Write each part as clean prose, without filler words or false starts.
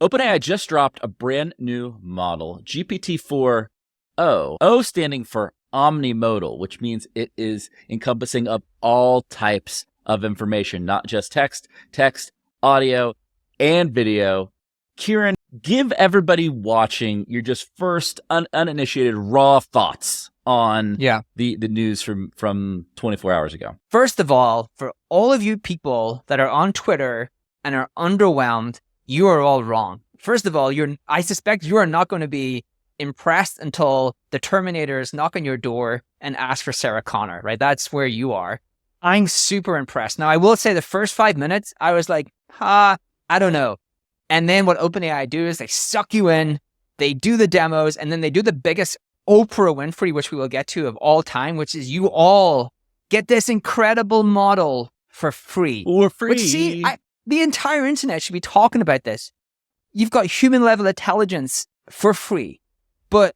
OpenAI just dropped a brand new model, GPT-4o. O standing for omnimodal, which means it is encompassing of all types of information, not just text, audio, and video. Kieran, give everybody watching your just first uninitiated raw thoughts on the news from 24 hours ago. First of all, for all of you people that are on Twitter and are underwhelmed, you are all wrong. First of all, I suspect you are not going to be impressed until the Terminators knock on your door and ask for Sarah Connor, right? That's where you are. I'm super impressed. Now, I will say the first 5 minutes, I was like, I don't know. And then what OpenAI do is they suck you in, they do the demos, and then they do the biggest Oprah Winfrey, which we will get to of all time, which is you all get this incredible model for free. For free. Which, see, the entire internet should be talking about this. You've got human level intelligence for free. But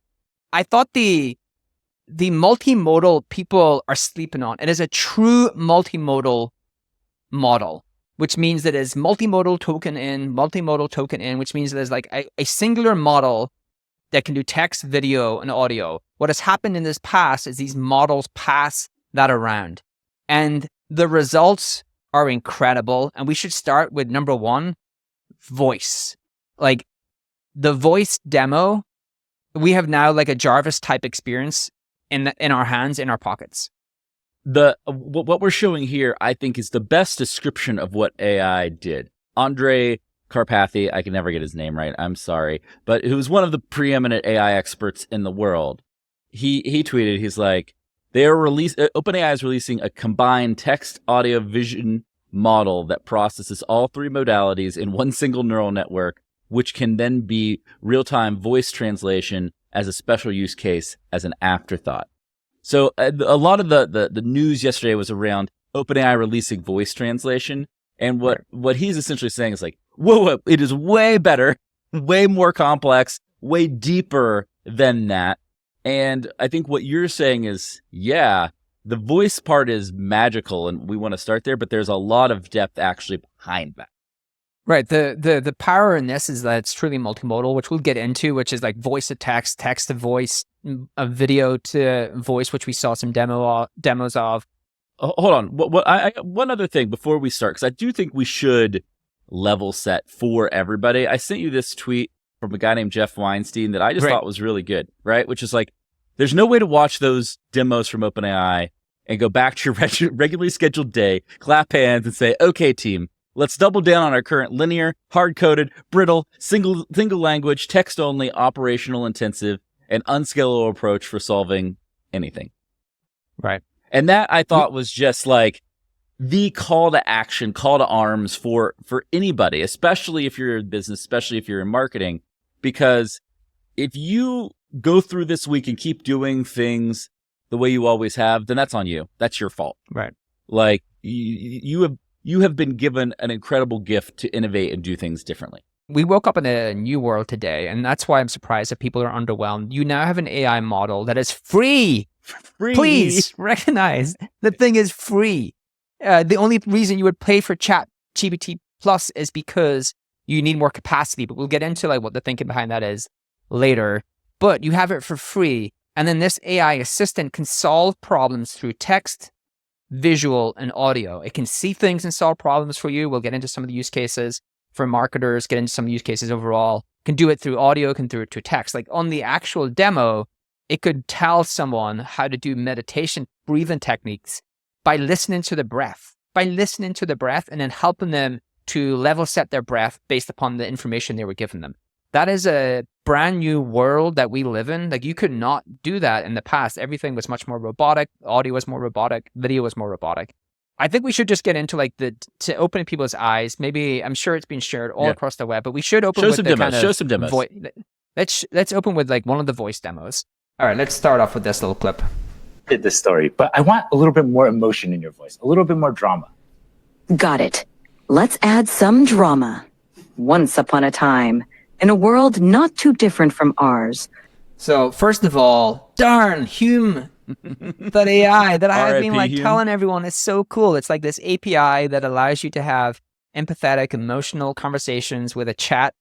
I thought the multimodal people are sleeping on. It is a true multimodal model, which means that it's multimodal token in, which means there's like a singular model that can do text, video, and audio. What has happened in this past is these models pass that around. And the results are incredible. And we should start with number one, voice. Like the voice demo, we have now like a Jarvis type experience in our hands, in our pockets. What we're showing here, I think, is the best description of what AI did. Andre Karpathy, I can never get his name right, I'm sorry, but who was one of the preeminent AI experts in the world. He tweeted, he's like, OpenAI is releasing a combined text, audio, vision model that processes all three modalities in one single neural network, which can then be real-time voice translation as a special use case as an afterthought. So a lot of the news yesterday was around OpenAI releasing voice translation. And what he's essentially saying is like, whoa, it is way better, way more complex, way deeper than that. And I think what you're saying is, yeah, the voice part is magical and we want to start there, but there's a lot of depth actually behind that. Right. The power in this is that it's truly multimodal, which we'll get into, which is like voice to text, text to voice, a video to voice, which we saw some demos of. Hold on. One other thing before we start, because I do think we should level set for everybody. I sent you this tweet from a guy named Jeff Weinstein that I just thought was really good, right? Which is like, there's no way to watch those demos from OpenAI and go back to your regularly scheduled day, clap hands and say, okay, team, let's double down on our current linear, hard-coded, brittle, single language, text-only, operational intensive, and unscalable approach for solving anything. Right. And that I thought was just like the call to action, call to arms for anybody, especially if you're in business, especially if you're in marketing, because if you go through this week and keep doing things the way you always have, then that's on you. That's your fault. Right. Like you have been given an incredible gift to innovate and do things differently. We woke up in a new world today, and that's why I'm surprised that people are underwhelmed. You now have an AI model that is free. Free. Please recognize the thing is free. The only reason you would pay for ChatGPT Plus is because you need more capacity, but we'll get into like what the thinking behind that is later. But you have it for free, and then this AI assistant can solve problems through text, visual, and audio. It can see things and solve problems for you. We'll get into some of the use cases for marketers, get into some of the use cases overall. Can do it through audio, can do it through text. Like on the actual demo, it could tell someone how to do meditation breathing techniques by listening to the breath, and then helping them to level set their breath based upon the information they were giving them. That is a brand new world that we live in. Like you could not do that in the past. Everything was much more robotic. Audio was more robotic. Video was more robotic. I think we should just get into like to open people's eyes. Maybe I'm sure it's been shared all across the web, but we should open with the kind of show some demos. Let's open with like one of the voice demos. All right, let's start off with this little clip. This story, but I want a little bit more emotion in your voice, a little bit more drama. Got it. Let's add some drama. Once upon a time, in a world not too different from ours. So first of all, darn Hume, that AI that I have been like telling everyone is so cool. It's like this API that allows you to have empathetic, emotional conversations with a chat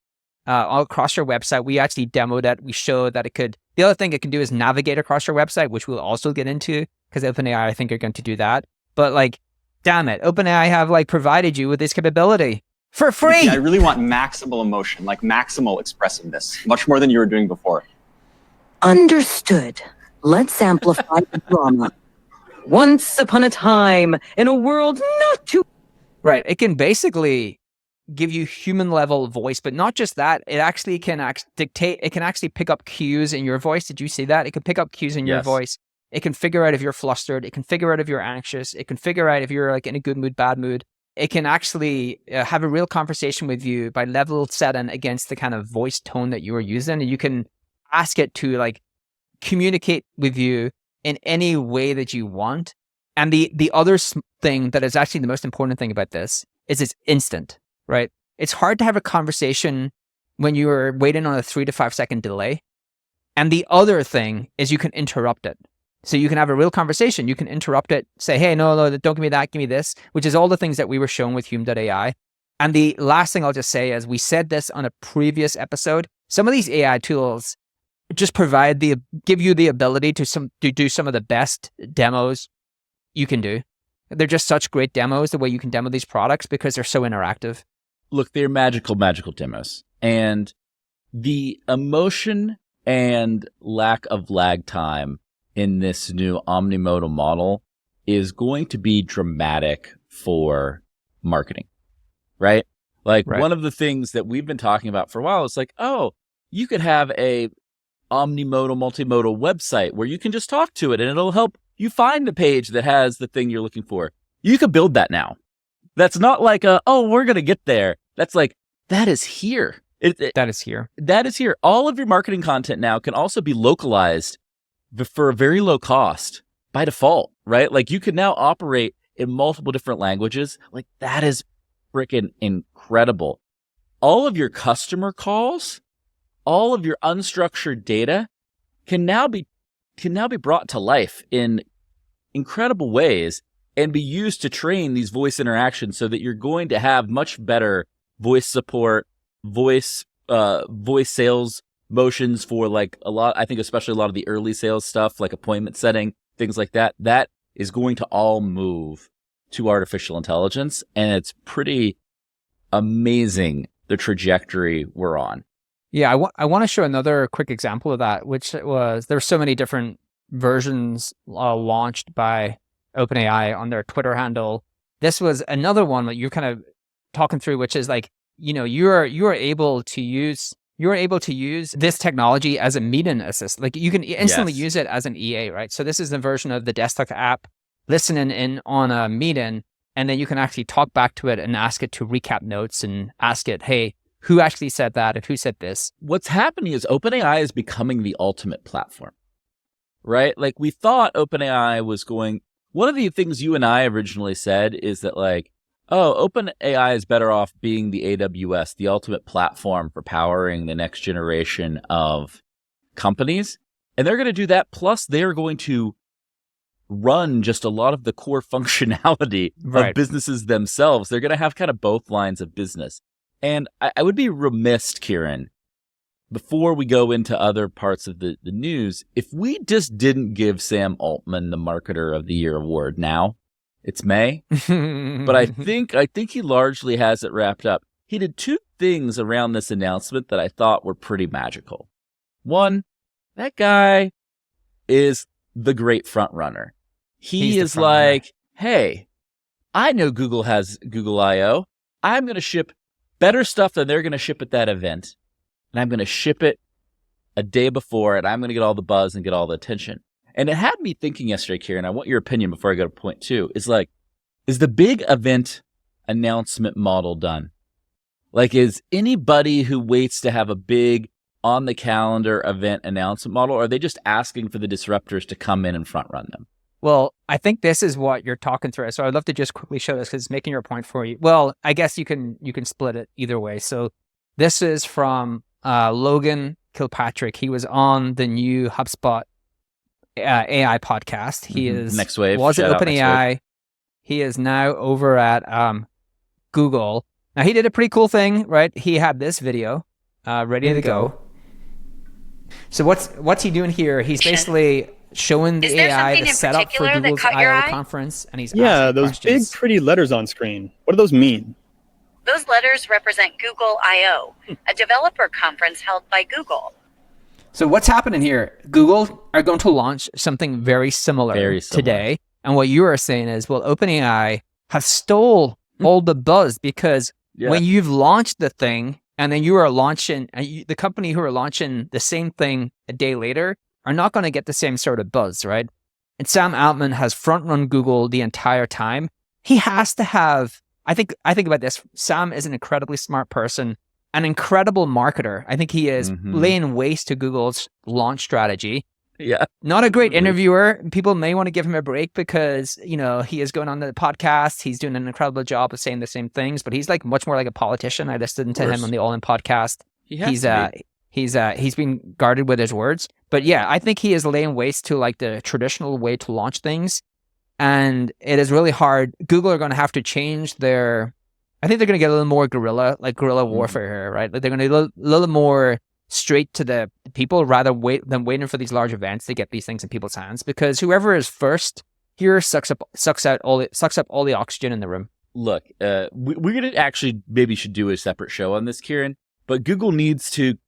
all across your website. We actually demoed it. We showed that it could. The other thing it can do is navigate across your website, which we'll also get into because OpenAI, I think, are going to do that. But like, damn it, OpenAI have like provided you with this capability for free. I really want maximal emotion, like maximal expressiveness, much more than you were doing before. Understood. Let's amplify the drama. Once upon a time, in a world not too... Right. It can basically give you human level voice, but not just that. It actually can dictate. It can actually pick up cues in your voice. Did you see that? It can pick up cues in your voice. It can figure out if you're flustered. It can figure out if you're anxious. It can figure out if you're like in a good mood, bad mood. It can actually have a real conversation with you by level setting against the kind of voice tone that you are using. And you can ask it to like communicate with you in any way that you want. And the other thing that is actually the most important thing about this is it's instant, right? It's hard to have a conversation when you are waiting on a 3 to 5 second delay. And the other thing is you can interrupt it. So you can have a real conversation. You can interrupt it, say, hey, no, don't give me that, give me this, which is all the things that we were shown with Hume.ai. And the last thing I'll just say is we said this on a previous episode. Some of these AI tools just give you the ability to do some of the best demos you can do. They're just such great demos, the way you can demo these products because they're so interactive. Look, they're magical demos. And the emotion and lack of lag time in this new omnimodal model is going to be dramatic for marketing, right? Like one of the things that we've been talking about for a while is like, oh, you could have a omnimodal, multimodal website where you can just talk to it and it'll help you find the page that has the thing you're looking for. You could build that now. That's not like we're going to get there. That's like, that is here. That is here. That is here. All of your marketing content now can also be localized for a very low cost by default, right? Like you can now operate in multiple different languages. Like that is freaking incredible. All of your customer calls, all of your unstructured data can now be brought to life in incredible ways and be used to train these voice interactions so that you're going to have much better voice support, voice sales motions for like I think especially a lot of the early sales stuff, like appointment setting, things like that. That is going to all move to artificial intelligence. And it's pretty amazing the trajectory we're on. Yeah, I want to show another quick example of that, which was there's so many different versions launched by OpenAI on their Twitter handle. This was another one that you're kind of talking through, which is like, you are able to use this technology as a meeting assist. Like you can instantly use it as an EA, right? So this is the version of the desktop app listening in on a meeting, and then you can actually talk back to it and ask it to recap notes and ask it, hey, who actually said that and who said this? What's happening is OpenAI is becoming the ultimate platform, right? Like we thought OpenAI was one of the things you and I originally said is that like, oh, OpenAI is better off being the AWS, the ultimate platform for powering the next generation of companies. And they're going to do that. Plus, they're going to run just a lot of the core functionality of businesses themselves. They're going to have kind of both lines of business. And I would be remiss, Kieran, before we go into other parts of the news, if we just didn't give Sam Altman the Marketer of the Year award now. It's May, but I think he largely has it wrapped up. He did two things around this announcement that I thought were pretty magical. One, that guy is the great front runner. He is like, hey, I know Google has Google I/O. I'm going to ship better stuff than they're going to ship at that event, and I'm going to ship it a day before, and I'm going to get all the buzz and get all the attention. And it had me thinking yesterday, Kieran, I want your opinion before I go to point two, is like, is the big event announcement model done? Like, is anybody who waits to have a big on the calendar event announcement model, or are they just asking for the disruptors to come in and front run them? Well, I think this is what you're talking through. So I'd love to just quickly show this because it's making your point for you. Well, I guess you can split it either way. So this is from Logan Kilpatrick. He was on the new HubSpot AI podcast. He is Next Wave. Was at OpenAI. He is now over at Google. Now he did a pretty cool thing, right? He had this video ready to go. So what's he doing here? He's basically showing the AI the setup for Google's I/O conference, and he's asking those questions. big pretty letters on screen. What do those mean? Those letters represent Google I/O, a developer conference held by Google. So what's happening here? Google are going to launch something very similar today. And what you are saying is, well, OpenAI has stole all the buzz because when you've launched the thing and then you are launching, the company who are launching the same thing a day later are not going to get the same sort of buzz, right? And Sam Altman has front-run Google the entire time. He has to have, I think about this, Sam is an incredibly smart person, an incredible marketer. I think he is laying waste to Google's launch strategy. Yeah. Not a great interviewer. People may want to give him a break because, he is going on the podcast. He's doing an incredible job of saying the same things, but he's like much more like a politician. I listened to him on the All In podcast. He's been guarded with his words. But yeah, I think he is laying waste to like the traditional way to launch things. And it is really hard. Google are going to have to change I think they're going to get a little more guerrilla warfare here, right? Like they're going to get a little more straight to the people rather than waiting for these large events to get these things in people's hands, because whoever is first here sucks up all the oxygen in the room. Look, we're going to actually maybe should do a separate show on this, Kieran, but Google needs to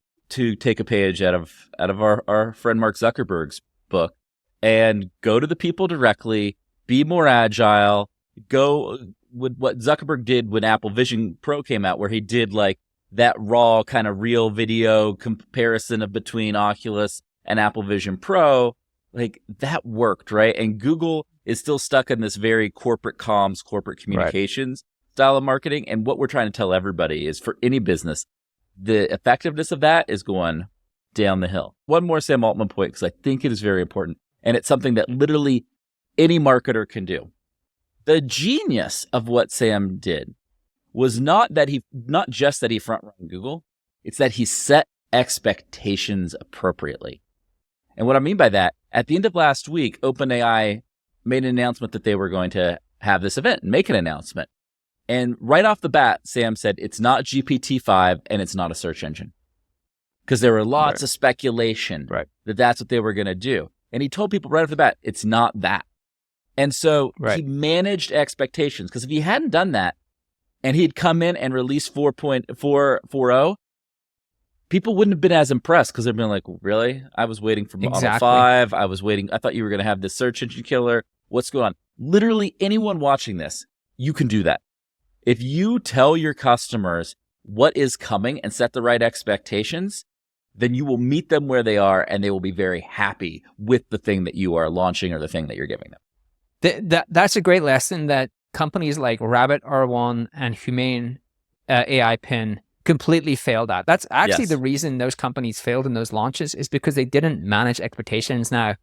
take a page out of our friend Mark Zuckerberg's book and go to the people directly, be more agile, go with what Zuckerberg did when Apple Vision Pro came out, where he did like that raw kind of real video comparison of between Oculus and Apple Vision Pro. Like that worked, right? And Google is still stuck in this very corporate comms, corporate communications style of marketing. And what we're trying to tell everybody is, for any business, the effectiveness of that is going down the hill. One more Sam Altman point, because I think it is very important. And it's something that literally any marketer can do. The genius of what Sam did was not just that he front-ran Google, it's that he set expectations appropriately. And what I mean by that, at the end of last week, OpenAI made an announcement that they were going to have this event and make an announcement. And right off the bat, Sam said it's not GPT-5 and it's not a search engine. Because there were lots of speculation that that's what they were going to do. And he told people right off the bat, it's not that. And so he managed expectations, because if he hadn't done that and he'd come in and release 4.4o, people wouldn't have been as impressed, because they'd been like, really? I was waiting for Model 5. I thought you were going to have this search engine killer. What's going on? Literally anyone watching this, you can do that. If you tell your customers what is coming and set the right expectations, then you will meet them where they are and they will be very happy with the thing that you are launching or the thing that you're giving them. That's a great lesson that companies like Rabbit R1 and Humane AI Pin completely failed at. That's actually the reason those companies failed in those launches, is because they didn't manage expectations. Now,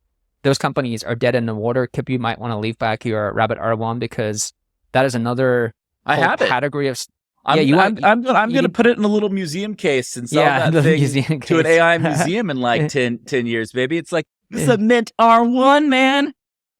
those companies are dead in the water. Kipp, you might want to leave back your Rabbit R1, because that is another category of... I'm going to put it in a little museum case and sell that thing to an AI museum in like 10 years, baby. It's like, this is a Mint R1, man.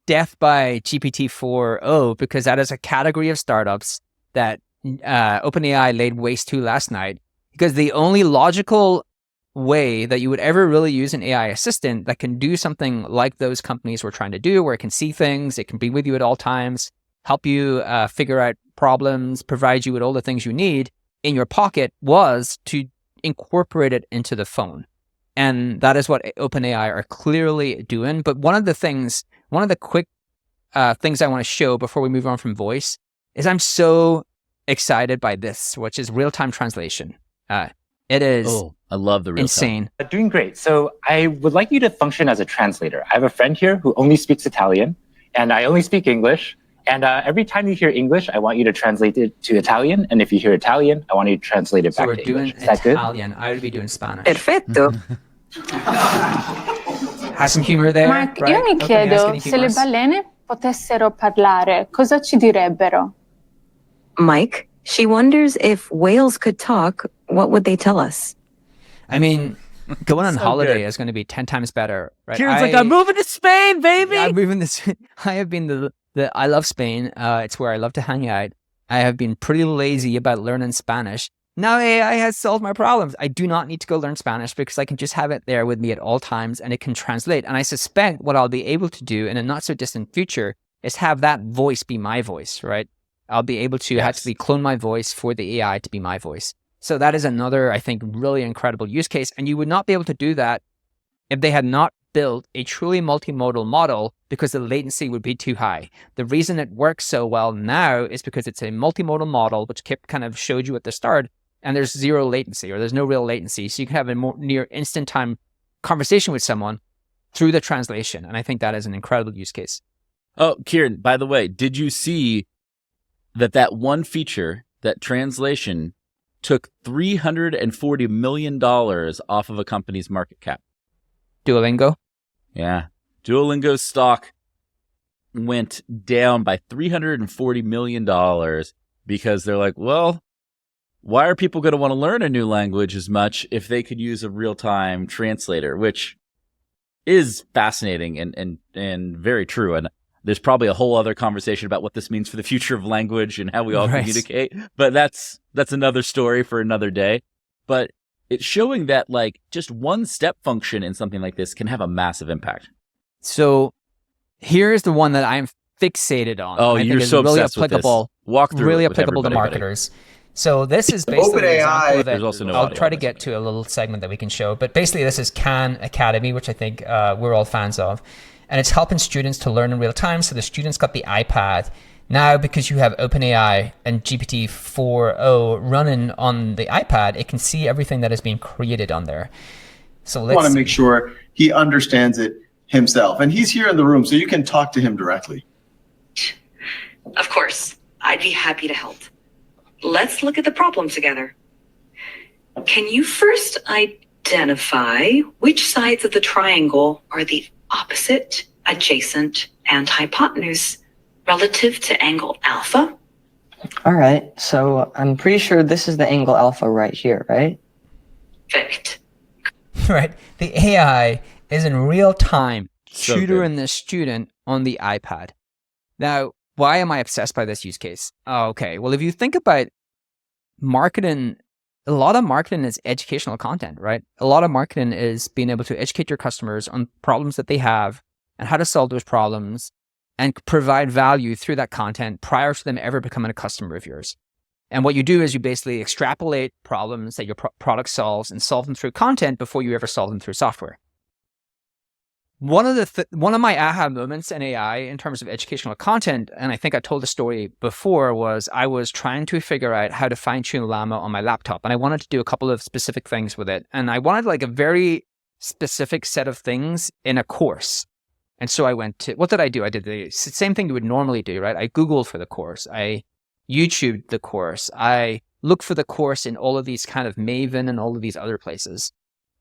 Death by GPT-4o, because that is a category of startups that OpenAI laid waste to last night, because the only logical way that you would ever really use an AI assistant that can do something like those companies were trying to do, where it can see things, it can be with you at all times, help you figure out problems, provide you with all the things you need in your pocket, was to incorporate it into the phone. And that is what OpenAI are clearly doing. But one of the quick things I want to show before we move on from voice is I'm so excited by this, which is real-time translation. It is I love the real-time. insane. Doing great. So I would like you to function as a translator. I have a friend here who only speaks Italian, and I only speak English. And every time you hear English, I want you to translate it to Italian. And if you hear Italian, I want you to translate it back to English. Is that good? Italian. I would be doing Spanish. Perfetto. Has some humor there. Mark, right? io mi chiedo se le balene potessero parlare, cosa ci direbbero? Mike, she wonders if whales could talk, what would they tell us? I mean, going on holiday is going to be 10 times better, right? Kieran's like, I'm moving to Spain, baby! I'm moving this. I have been I love Spain. It's where I love to hang out. I have been pretty lazy about learning Spanish. now AI has solved my problems. I do not need to go learn Spanish because I can just have it there with me at all times and it can translate. And I suspect what I'll be able to do in a not so distant future is have that voice be my voice, right? I'll be able to actually clone my voice for the AI to be my voice. So that is another, I think, really incredible use case. And you would not be able to do that if they had not built a truly multimodal model because the latency would be too high. The reason it works so well now is because it's a multimodal model, which Kipp kind of showed you at the start, and there's zero latency or there's no real latency. So you can have a more near instant time conversation with someone through the translation. And I think that is an incredible use case. Oh, Kieran, by the way, did you see that one feature, that translation, took $340 million off of a company's market cap? Duolingo? Yeah. Duolingo's stock went down by $340 million because they're like, well, why are people going to want to learn a new language as much if they could use a real-time translator, which is fascinating and very true. And there's probably a whole other conversation about what this means for the future of language and how we all communicate. But that's another story for another day. But it's showing that like just one step function in something like this can have a massive impact. So here's the one that I'm fixated on. Oh, I you're think so really obsessed applicable, with this. Walk through really it with applicable to everybody, marketers. So this is basically an example of it. There's also no I'll audio try on to this get to a little segment that we can show. But basically this is Khan Academy, which I think we're all fans of. And it's helping students to learn in real time. So the students got the iPad. Now, because you have OpenAI and GPT-4o running on the iPad, it can see everything that is being created on there. So let's want to make sure he understands it himself. And he's here in the room, so you can talk to him directly. Of course, I'd be happy to help. Let's look at the problem together. Can you first identify which sides of the triangle are the opposite, adjacent, and hypotenuse relative to angle alpha? All right, so I'm pretty sure this is the angle alpha right here, right? Perfect. Right. The AI is in real time So tutoring the student on the iPad. Now, why am I obsessed by this use case? Oh, okay. Well, if you think about marketing, a lot of marketing is educational content, right? A lot of marketing is being able to educate your customers on problems that they have and how to solve those problems and provide value through that content prior to them ever becoming a customer of yours. And what you do is you basically extrapolate problems that your product solves and solve them through content before you ever solve them through software. One of my aha moments in AI in terms of educational content, and I think I told the story before, was I was trying to figure out how to fine-tune Llama on my laptop. And I wanted to do a couple of specific things with it. And I wanted like a very specific set of things in a course. And so I went to, what did I do? I did the same thing you would normally do, right? I Googled for the course. I YouTubed the course. I looked for the course in all of these kind of Maven and all of these other places.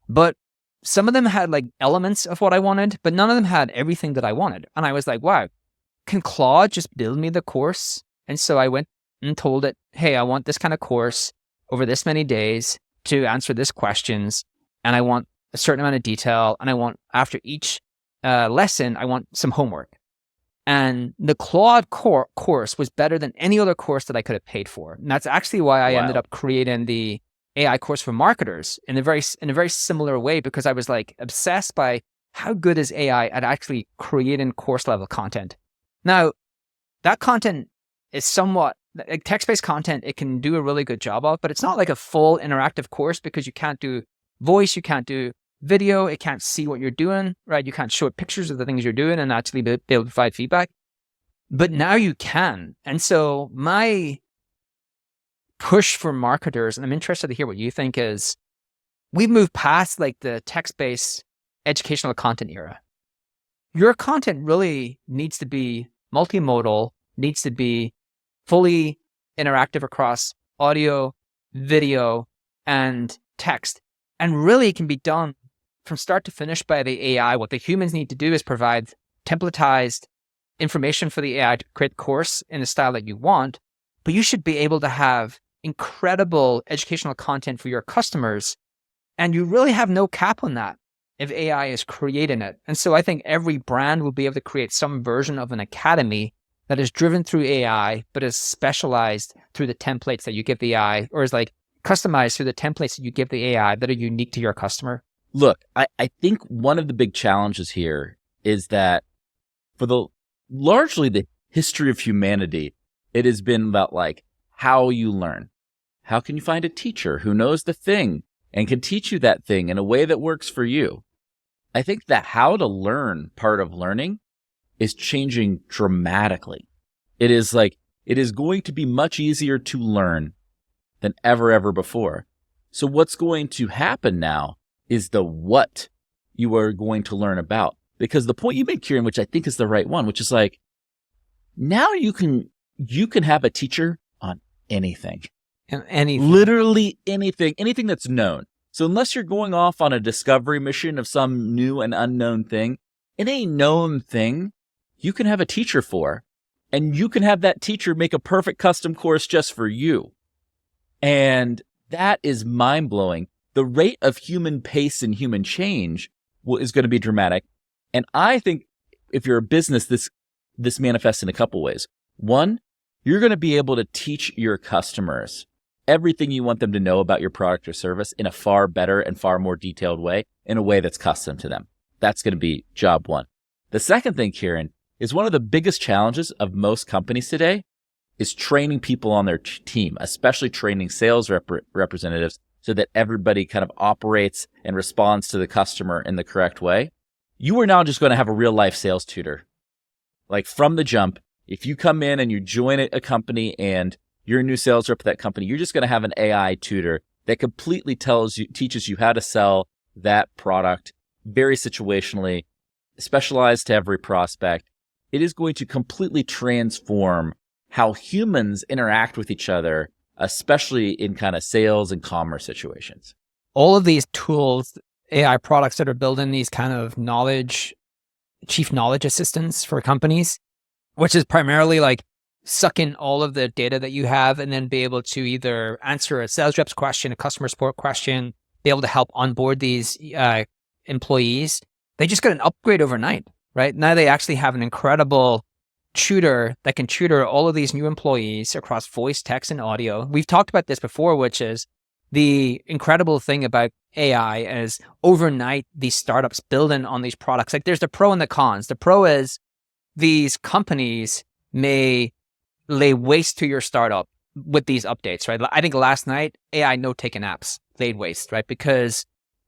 But some of them had like elements of what I wanted, but none of them had everything that I wanted. And I was like, wow, can Claude just build me the course? And so I went and told it, hey, I want this kind of course over this many days to answer this questions. And I want a certain amount of detail. And I want, after each lesson, I want some homework. And the Claude course was better than any other course that I could have paid for. And that's actually why I ended up creating the AI course for marketers in a very similar way, because I was like obsessed by how good is AI at actually creating course level content. Now, that content is somewhat like text-based content. It can do a really good job of, but it's not like a full interactive course because you can't do voice, you can't do video, it can't see what you're doing, right? You can't show it pictures of the things you're doing and actually be able to provide feedback. But now you can. And so my push for marketers, and I'm interested to hear what you think, is we've moved past like the text-based educational content era. Your content really needs to be multimodal, needs to be fully interactive across audio, video, and text. And really it can be done from start to finish by the AI. What the humans need to do is provide templatized information for the AI to create the course in the style that you want, but you should be able to have incredible educational content for your customers. And you really have no cap on that if AI is creating it. And so I think every brand will be able to create some version of an academy that is driven through AI, but is specialized through the templates that you give the AI, or is like customized through the templates that you give the AI that are unique to your customer? Look, I think one of the big challenges here is that for largely the history of humanity, it has been about like how you learn. How can you find a teacher who knows the thing and can teach you that thing in a way that works for you? I think the how to learn part of learning is changing dramatically. It is going to be much easier to learn than ever before. So what's going to happen now is the what you are going to learn about. Because the point you made, Kieran, which I think is the right one, which is like, now you can have a teacher on anything. Anything. Literally anything that's known. So unless you're going off on a discovery mission of some new and unknown thing, any known thing you can have a teacher for, and you can have that teacher make a perfect custom course just for you. And that is mind-blowing. The rate of human pace and human change is going to be dramatic. And I think if you're a business, this manifests in a couple ways. One, you're going to be able to teach your customers everything you want them to know about your product or service in a far better and far more detailed way, in a way that's custom to them. That's going to be job one. The second thing, Kieran, is one of the biggest challenges of most companies today is training people on their team, especially training sales representatives so that everybody kind of operates and responds to the customer in the correct way. You are now just going to have a real life sales tutor. Like from the jump, if you come in and you join a company and you're a new sales rep at that company, you're just going to have an AI tutor that completely teaches you how to sell that product very situationally, specialized to every prospect. It is going to completely transform how humans interact with each other, especially in kind of sales and commerce situations. All of these tools, AI products that are building these kind of chief knowledge assistants for companies, which is primarily like suck in all of the data that you have and then be able to either answer a sales rep's question, a customer support question, be able to help onboard these employees. They just got an upgrade overnight, right? Now they actually have an incredible tutor that can tutor all of these new employees across voice, text, and audio. We've talked about this before, which is the incredible thing about AI is overnight, these startups building on these products. Like there's the pro and the cons. The pro is these companies may lay waste to your startup with these updates, right? I think last night, AI note-taking apps laid waste, right? Because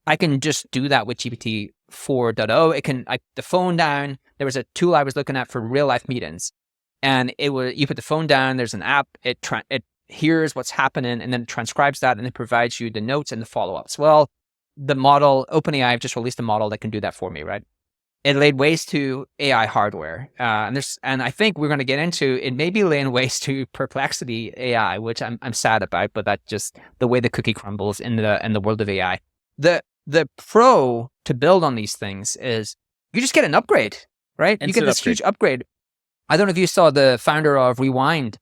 I can just do that with GPT-4o. It can, the phone down. There was a tool I was looking at for real life meetings, and you put the phone down. There's an app. It hears what's happening and then it transcribes that and it provides you the notes and the follow-ups. Well, the model, OpenAI, just released a model that can do that for me, right? It laid waste to AI hardware, and I think we're going to get into it. May be laying waste to Perplexity AI, which I'm sad about, but that's just the way the cookie crumbles in the world of AI. The pro to build on these things is you just get an upgrade, right? You get this huge upgrade. I don't know if you saw the founder of Rewind.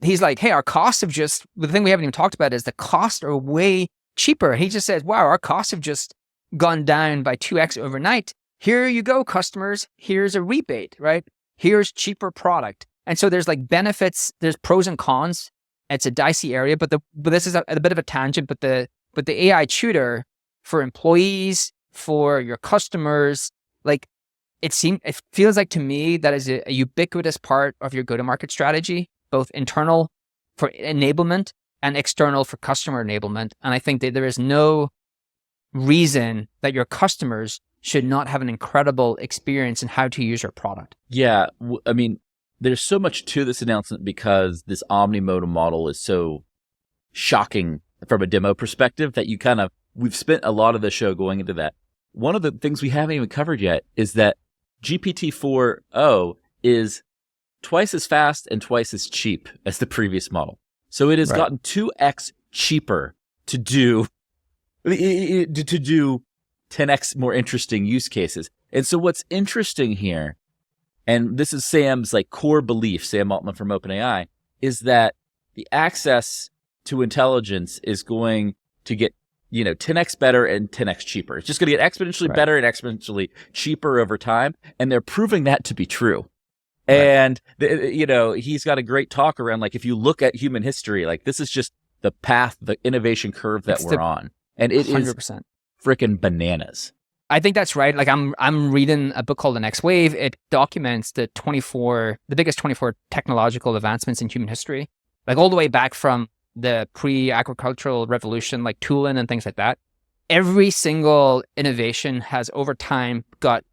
He's like, hey, our costs have the thing we haven't even talked about is the costs are way cheaper. He just says, wow, our costs have just gone down by 2x overnight. Here you go, customers. Here's a rebate, right? Here's cheaper product. And so there's like benefits, there's pros and cons. It's a dicey area, but this is a bit of a tangent, but the AI tutor for employees, for your customers, like it feels like to me that is a ubiquitous part of your go-to-market strategy, both internal for enablement and external for customer enablement. And I think that there is no reason that your customers should not have an incredible experience in how to use your product. Yeah. I mean, there's so much to this announcement because this omnimodal model is so shocking from a demo perspective that we've spent a lot of the show going into that. One of the things we haven't even covered yet is that GPT-4o is twice as fast and twice as cheap as the previous model. So it has gotten 2x cheaper to do 10x more interesting use cases. And so what's interesting here, and this is Sam's like core belief, Sam Altman from OpenAI, is that the access to intelligence is going to get 10x better and 10x cheaper. It's just going to get exponentially better and exponentially cheaper over time. And they're proving that to be true. Right. And, he's got a great talk around, like, if you look at human history, like this is just the path, the innovation curve that we're on. And it 100%. is freaking bananas. I think that's right. Like I'm reading a book called The Next Wave. It documents the biggest 24 technological advancements in human history, like all the way back from the pre-agricultural revolution, like tooling and things like that. Every single innovation has over time got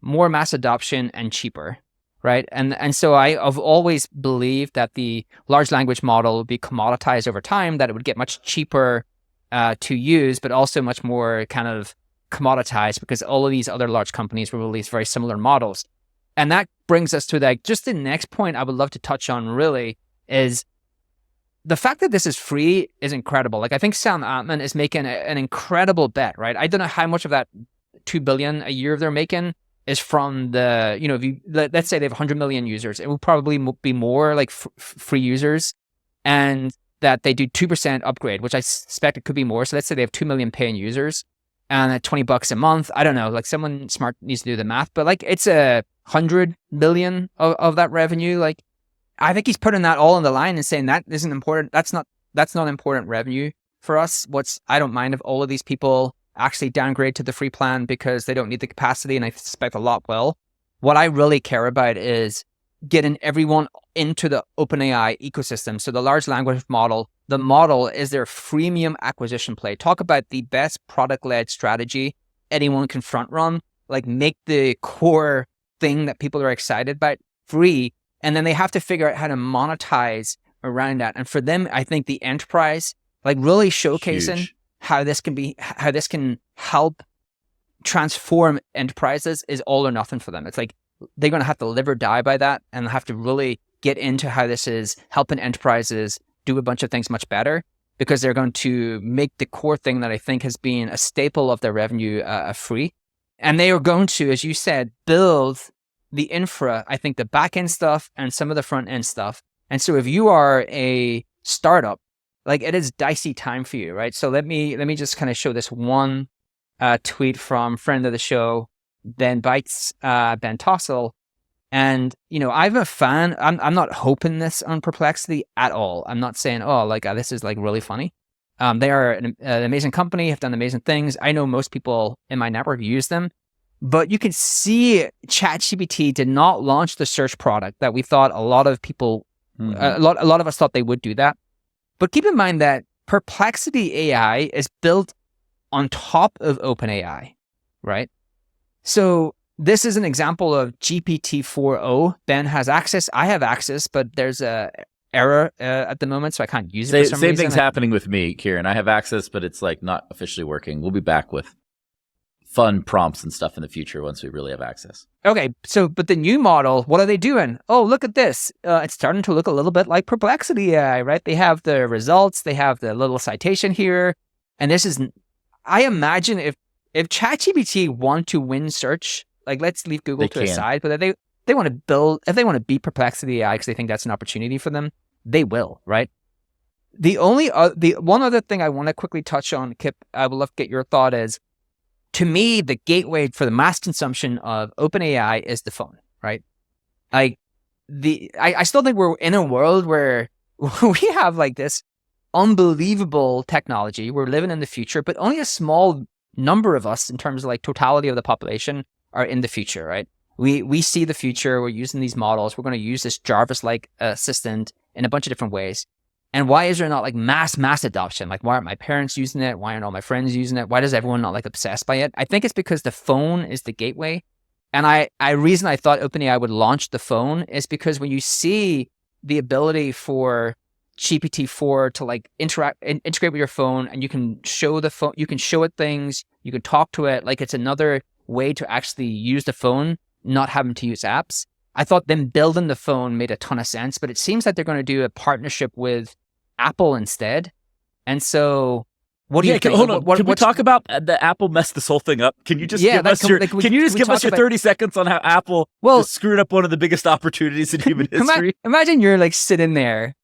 more mass adoption and cheaper, right? And so I've always believed that the large language model would be commoditized over time, that it would get much cheaper to use, but also much more kind of commoditized because all of these other large companies will release very similar models. And that brings us to like just the next point I would love to touch on really is the fact that this is free is incredible. Like I think Sam Altman is making an incredible bet, right? I don't know how much of that $2 billion a year they're making is from the, if you, let's say they have 100 million users, it will probably be more like free users, and that they do 2% upgrade, which I suspect it could be more. So let's say they have 2 million paying users and at $20 a month. I don't know, like someone smart needs to do the math, but like it's 100 million of that revenue. Like I think he's putting that all on the line and saying that isn't important. That's not important revenue for us. I don't mind if all of these people actually downgrade to the free plan because they don't need the capacity, and I suspect a lot will. What I really care about is getting everyone into the OpenAI ecosystem. So the large language model, the model is their freemium acquisition play. Talk about the best product-led strategy anyone can front run, like make the core thing that people are excited about free. And then they have to figure out how to monetize around that. And for them, I think the enterprise, like really showcasing Huge. how this can help transform enterprises is all or nothing for them. It's like they're going to have to live or die by that, and have to really get into how this is helping enterprises do a bunch of things much better, because they're going to make the core thing that I think has been a staple of their revenue free. And they are going to, as you said, build the infra, I think the back end stuff and some of the front end stuff. And so if you are a startup, like it is dicey time for you, right? So let me just kind of show this one tweet from friend of the show, Ben Bites, Ben Tossel. And, I'm a fan. I'm not hoping this on Perplexity at all. I'm not saying, this is like really funny. They are an amazing company, have done amazing things. I know most people in my network use them, but you can see ChatGPT did not launch the search product that we thought a lot of people, a lot of us thought they would do that. But keep in mind that Perplexity AI is built on top of OpenAI, right? So this is an example of GPT-4o. Ben has access. I have access, but there's a error at the moment, so I can't use it for some Same reason. thing's happening with me, Kieran. I have access, but it's like not officially working. We'll be back with fun prompts and stuff in the future once we really have access. Okay, but the new model, what are they doing? Oh, look at this. It's starting to look a little bit like Perplexity AI, right? They have the results, they have the little citation here. And this is, I imagine if ChatGPT want to win search, like let's leave Google to the side, but if they want to beat Perplexity AI because they think that's an opportunity for them, they will, right? The one other thing I want to quickly touch on, Kipp, I would love to get your thought is, to me, the gateway for the mass consumption of OpenAI is the phone, right? I still think we're in a world where we have like this unbelievable technology. We're living in the future, but only a small number of us in terms of like totality of the population are in the future, right? We see the future. We're using these models. We're going to use this Jarvis-like assistant in a bunch of different ways. And why is there not like mass adoption? Like, why aren't my parents using it? Why aren't all my friends using it? Why does everyone not like obsessed by it? I think it's because the phone is the gateway. And reason I thought OpenAI would launch the phone is because when you see the ability for GPT-4 to like integrate with your phone, and you can show the phone, you can show it things, you can talk to it, like it's another way to actually use the phone, not having to use apps. I thought them building the phone made a ton of sense, but it seems like they're going to do a partnership with Apple instead. And so, what do you think? Hold on. Can we talk about the Apple messed this whole thing up? Can you just give us your 30 seconds on how Apple just screwed up one of the biggest opportunities in human history? Imagine you're like sitting there,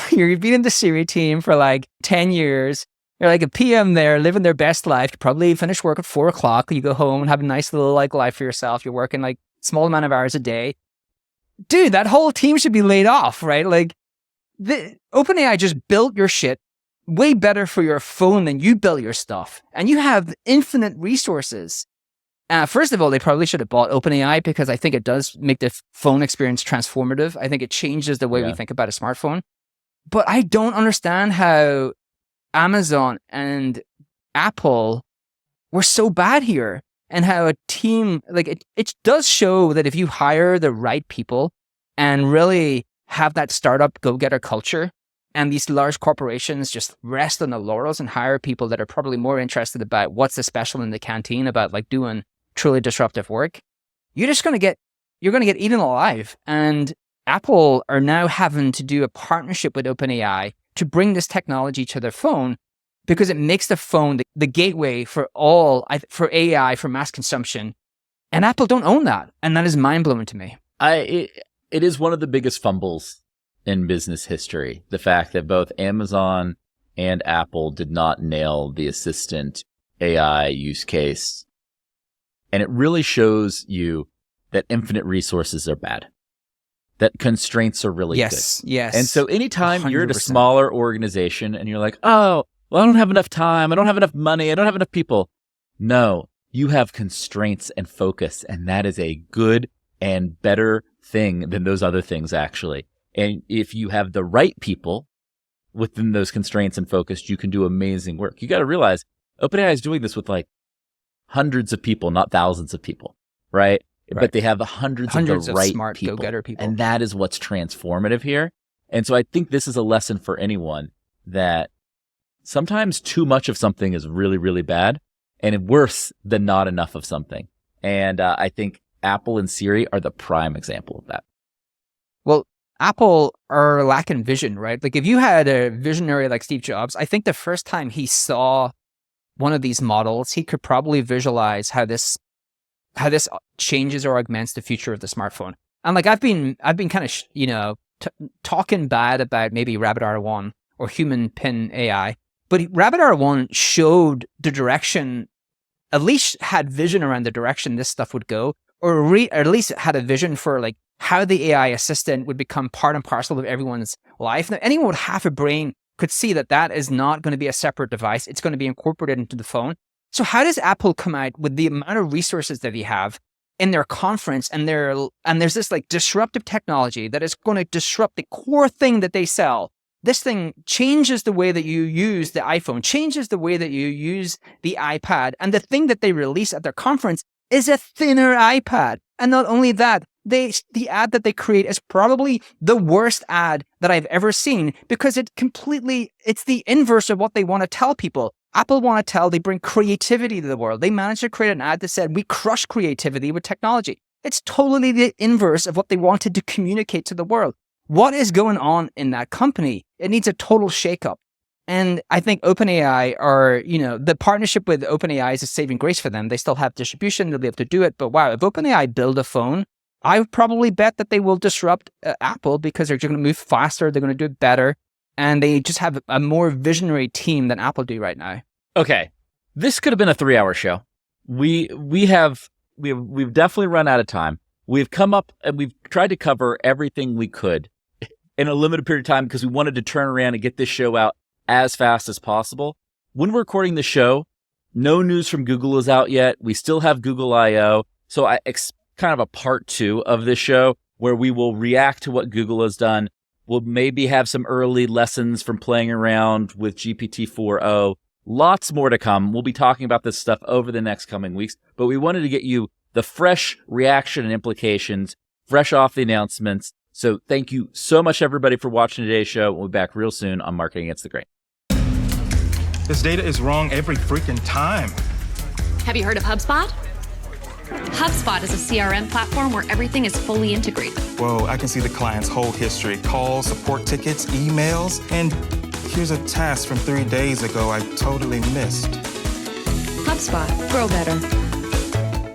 you've been in the Siri team for like 10 years. You're like a PM there, living their best life. You probably finish work at 4 o'clock. You go home and have a nice little like life for yourself. You're working like small amount of hours a day. Dude, that whole team should be laid off, right? Like, the OpenAI just built your shit. way better for your phone than you build your stuff. And you have infinite resources. First of all, they probably should have bought OpenAI because I think it does make the phone experience transformative. I think it changes the way we think about a smartphone. But I don't understand how Amazon and Apple were so bad here, and how a team, like it does show that if you hire the right people and really have that startup go-getter culture, and these large corporations just rest on the laurels and hire people that are probably more interested about what's the special in the canteen, about like doing truly disruptive work, you're going to get eaten alive. And Apple are now having to do a partnership with OpenAI to bring this technology to their phone, because it makes the phone the gateway for AI, for mass consumption. And Apple don't own that. And that is mind-blowing to me. It is one of the biggest fumbles in business history, the fact that both Amazon and Apple did not nail the assistant AI use case. And it really shows you that infinite resources are bad, that constraints are really good. Yes. And so anytime 100%. you're at a smaller organization and you're like, oh, well, I don't have enough time, I don't have enough money, I don't have enough people. No, you have constraints and focus, and that is a good and better thing than those other things, actually. And if you have the right people within those constraints and focus, you can do amazing work. You got to realize OpenAI is doing this with like hundreds of people, not thousands of people, right? But they have hundreds of the right smart people. go-getter people. And that is what's transformative here. And so I think this is a lesson for anyone, that sometimes too much of something is really, really bad, and worse than not enough of something. And I think Apple and Siri are the prime example of that. Well, Apple are lacking vision, right? Like if you had a visionary like Steve Jobs, I think the first time he saw one of these models, he could probably visualize how this changes or augments the future of the smartphone. And like I've been kind of talking bad about maybe Rabbit R1 or Human Pin AI, but Rabbit R1 showed the direction, at least had vision around the direction this stuff would go, or at least had a vision for like how the AI assistant would become part and parcel of everyone's life. Now, anyone with half a brain could see that that is not going to be a separate device. It's going to be incorporated into the phone. So how does Apple come out with the amount of resources that they have in their conference, and there's this like disruptive technology that is going to disrupt the core thing that they sell? This thing changes the way that you use the iPhone, changes the way that you use the iPad. And the thing that they release at their conference is a thinner iPad. And not only that, the ad that they create is probably the worst ad that I've ever seen, because it's the inverse of what they want to tell people. Apple they bring creativity to the world. They managed to create an ad that said, we crush creativity with technology. It's totally the inverse of what they wanted to communicate to the world. What is going on in that company? It needs a total shakeup. And I think OpenAI the partnership with OpenAI is a saving grace for them. They still have distribution, they'll be able to do it. But wow, if OpenAI build a phone, I would probably bet that they will disrupt Apple, because they're going to move faster, they're going to do it better, and they just have a more visionary team than Apple do right now. Okay, this could have been a 3-hour show. We've definitely run out of time. We've come up and we've tried to cover everything we could in a limited period of time, because we wanted to turn around and get this show out as fast as possible. When we're recording the show, no news from Google is out yet. We still have Google I/O. So kind of a part 2 of this show where we will react to what Google has done. We'll maybe have some early lessons from playing around with GPT-4o. Lots more to come. We'll be talking about this stuff over the next coming weeks, but we wanted to get you the fresh reaction and implications, fresh off the announcements. So thank you so much, everybody, for watching today's show. We'll be back real soon on Marketing Against the Grain. This data is wrong every freaking time. Have you heard of HubSpot? HubSpot is a CRM platform where everything is fully integrated. Whoa, I can see the client's whole history, calls, support tickets, emails, and here's a task from 3 days ago I totally missed. HubSpot. Grow better.